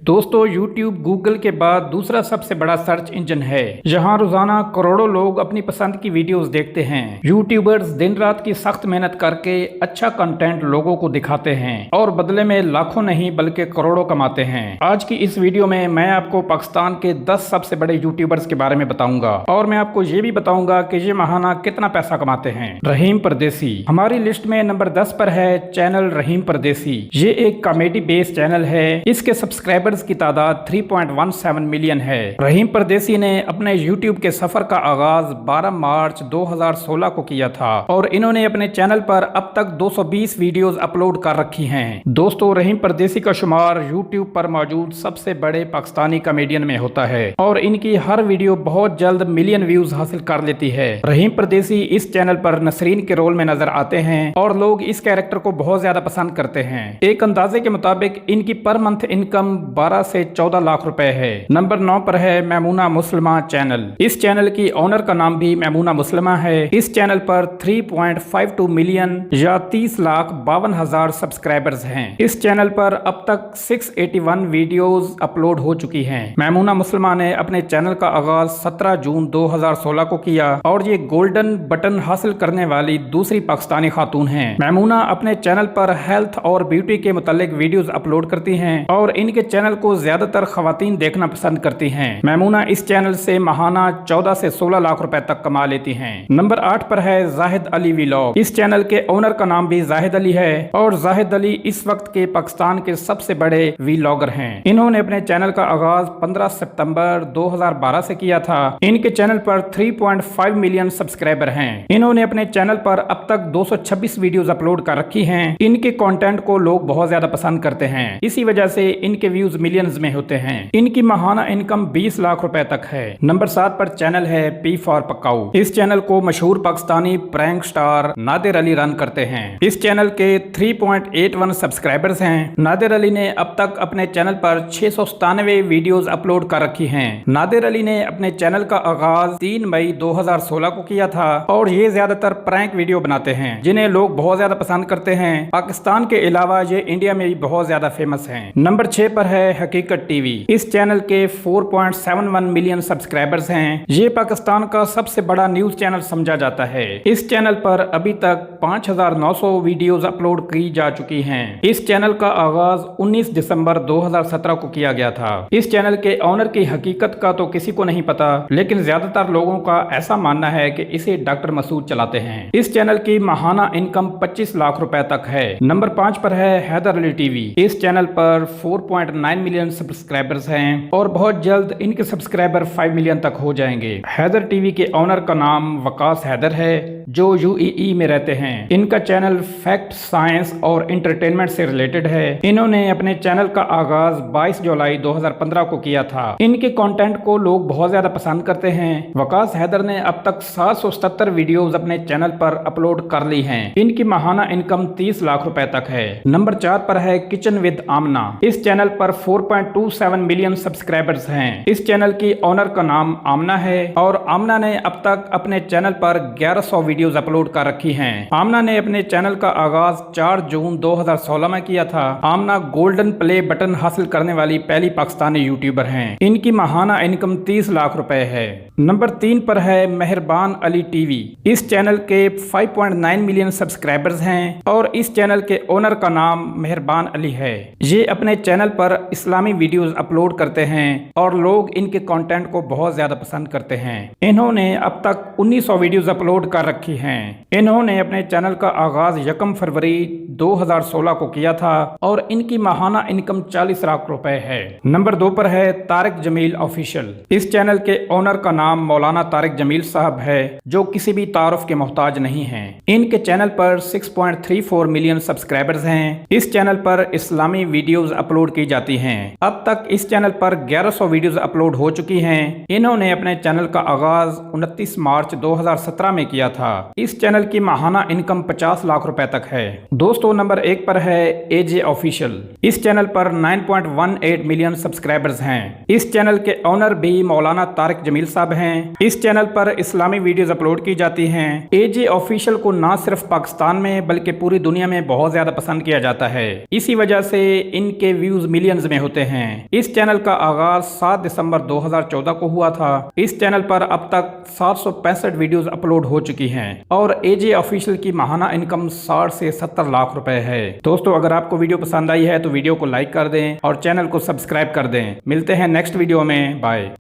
दोस्तों YouTube Google के बाद दूसरा सबसे बड़ा सर्च इंजन है। यहाँ रोजाना करोड़ों लोग अपनी पसंद की वीडियोस देखते हैं। यूट्यूबर्स दिन रात की सख्त मेहनत करके अच्छा कंटेंट लोगों को दिखाते हैं और बदले में लाखों नहीं बल्कि करोड़ों कमाते हैं। आज की इस वीडियो में मैं आपको पाकिस्तान के 10 सबसे बड़े यूट्यूबर्स के बारे में बताऊंगा और मैं आपको ये भी बताऊंगा कि ये माहाना कितना पैसा कमाते हैं। रहीम परदेसी हमारी लिस्ट में नंबर 10 पर है चैनल रहीम परदेसी। ये एक कॉमेडी बेस्ड चैनल है। इसके सब्सक्राइबर्स की तादाद 3.17 मिलियन है। रहीम परदेसी ने अपने YouTube के सफर का आगाज 12 मार्च 2016 को किया था और इन्होंने अपने चैनल पर अब तक 220 वीडियोस अपलोड कर रखी हैं। दोस्तों, रहीम परदेसी का शुमार YouTube पर मौजूद सबसे बड़े पाकिस्तानी कॉमेडियन में होता है और इनकी हर वीडियो बहुत जल्द मिलियन व्यूज हासिल कर लेती है। रहीम परदेसी इस चैनल पर नसरीन के रोल में नजर आते हैं और लोग इस कैरेक्टर को बहुत ज्यादा पसंद करते हैं। एक अंदाजे के मुताबिक इनकी पर मंथ इनकम 12 से 14 लाख रुपए है। नंबर 9 पर है मैमूना मुस्लिमा चैनल। इस चैनल की ओनर का नाम भी मैमूना मुस्लिमा है। इस चैनल पर 3.52 मिलियन या 30,52,000 सब्सक्राइबर्स हैं। इस चैनल पर अब तक 681 वीडियोस अपलोड हो चुकी हैं। मैमूना मुस्लिमा ने अपने चैनल का आगाज 17 जून 2016 को किया और ये गोल्डन बटन हासिल करने वाली दूसरी पाकिस्तानी खातून हैं। मैमूना अपने चैनल पर हेल्थ और ब्यूटी के मुतालिक वीडियोस अपलोड करती हैं और इनके चैनल को ज्यादातर खवातीन देखना पसंद करती हैं। मैमूना इस चैनल से माहाना 14 से 16 लाख रुपए तक कमा लेती हैं। नंबर 8 पर है जाहिद अली व्लॉग। इस चैनल के ओनर का नाम भी जाहिद अली है और जाहिद अली इस वक्त के पाकिस्तान के सबसे बड़े व्लॉगर हैं। इन्होंने अपने चैनल का आगाज 15 सितंबर 2012 से किया था। इनके चैनल पर 3.5 मिलियन सब्सक्राइबर हैं। इन्होंने अपने चैनल पर अब तक 226 वीडियोस अपलोड कर रखी हैं। इनके कंटेंट को लोग बहुत ज्यादा पसंद करते हैं, इसी वजह से इनके व्यूज मिलियंस में होते हैं। इनकी माहाना इनकम 20 लाख रुपए तक है। नंबर 7 पर चैनल है पी फॉर पक्काऊ। इस चैनल को मशहूर Pakistani prank star Nadir Ali run करते हैं। इस चैनल के 3.81 सब्सक्राइबर्स हैं। नादिर अली ने अब तक अपने चैनल पर 697 वीडियोस अपलोड कर रखी हैं। नादिर अली ने अपने चैनल का आगाज 3 मई 2016 को किया था और ये ज्यादातर प्रैंक वीडियो बनाते हैं जिन्हें लोग बहुत ज्यादा पसंद करते हैं। पाकिस्तान के अलावा ये इंडिया में भी बहुत ज्यादा फेमस हैं। नंबर 6 पर है हकीकत टीवी। इस चैनल के 4.71 मिलियन सब्सक्राइबर्स हैं। ये पाकिस्तान का सबसे बड़ा न्यूज चैनल समझा जाता है। इस चैनल पर अभी तक 5,900 वीडियोस अपलोड की जा चुकी हैं। इस चैनल का आगाज 19 दिसंबर 2017 को किया गया था। इस चैनल के ओनर की हकीकत का तो किसी को नहीं पता, लेकिन ज्यादातर लोगों का ऐसा मानना है कि इसे डॉक्टर मसूद चलाते हैं। इस चैनल की माहाना इनकम 25 लाख रुपए तक है। नंबर 5 पर है हैदर अली टीवी। इस चैनल पर 4.9 मिलियन सब्सक्राइबर्स हैं और बहुत जल्द इनके सब्सक्राइबर 5 मिलियन तक हो जाएंगे। हैदर टीवी के ओनर का नाम वकास हैदर है जो यूएई में रहते हैं। इनका चैनल फैक्ट, साइंस और एंटरटेनमेंट से रिलेटेड है। इन्होंने अपने चैनल का आगाज 22 जुलाई 2015 को किया था। इनके कंटेंट को लोग बहुत ज्यादा पसंद करते हैं। वकास हैदर ने अब तक 777 वीडियोस अपने चैनल पर अपलोड कर ली हैं। इनकी माहाना इनकम 30 लाख रुपए तक है। नंबर 4 पर है किचन विद आमना। इस चैनल पर 4.27 मिलियन सब्सक्राइबर्स हैं। इस चैनल की ओनर का नाम आमना है और आमना ने अब तक अपने चैनल पर 1100 वीडियोस अपलोड कर रखी हैं। आमना ने अपने चैनल का आगाज 4 जून 2016 में किया था। आमना गोल्डन प्ले बटन हासिल करने वाली पहली पाकिस्तानी यूट्यूबर हैं। इनकी माहाना इनकम 30 लाख रुपए है। नंबर 3 पर है मेहरबान अली टीवी। इस चैनल के 5.9 मिलियन सब्सक्राइबर्स हैं और इस चैनल के ओनर का नाम मेहरबान अली है। ये अपने चैनल पर इस्लामी वीडियोस अपलोड करते हैं और लोग इनके कंटेंट को बहुत ज्यादा पसंद करते हैं। इन्होंने अब तक 1900 वीडियोस अपलोड कर रखी हैं। इन्होंने अपने चैनल का आगाज 1 फरवरी 2016 को किया था और इनकी माहाना इनकम 40 लाख रुपए है। नंबर 2 पर है तारिक जमील ऑफिशियल। इस चैनल के ओनर का नाम मौलाना तारिक जमील साहब है जो किसी भी तारुफ के मोहताज नहीं हैं। इनके चैनल पर 6.34 मिलियन सब्सक्राइबर्स हैं। इस चैनल पर इस्लामी वीडियोस अपलोड की जाती हैं। अब तक इस चैनल पर 1100 वीडियोस अपलोड हो चुकी हैं। इन्होंने अपने चैनल का आगाज 29 मार्च 2017 में किया था। इस चैनल की माहाना इनकम 50 लाख रुपए तक है। दोस्तों नंबर 1 पर है एजे ऑफिशियल। इस चैनल पर 9.18 मिलियन सब्सक्राइबर्स हैं। इस चैनल के ऑनर भी मौलाना तारिक जमील साहब हैं। इस चैनल पर इस्लामी वीडियोस अपलोड की जाती हैं। एजे ऑफिशियल को ना सिर्फ पाकिस्तान में बल्कि पूरी दुनिया में बहुत ज्यादा पसंद किया जाता है। इसी वजह से इनके व्यूज मिलियंस में होते हैं। इस चैनल का आगाज 7 दिसंबर 2014 को हुआ था। इस चैनल पर अब तक 765 वीडियोस अपलोड हो चुकी हैं और एजे ऑफिशियल की माहाना इनकम 60 से 70 लाख रुपए है। दोस्तों अगर आपको वीडियो पसंद आई है तो वीडियो को लाइक कर दें और चैनल को सब्सक्राइब कर दें। मिलते हैं नेक्स्ट वीडियो में। बाय।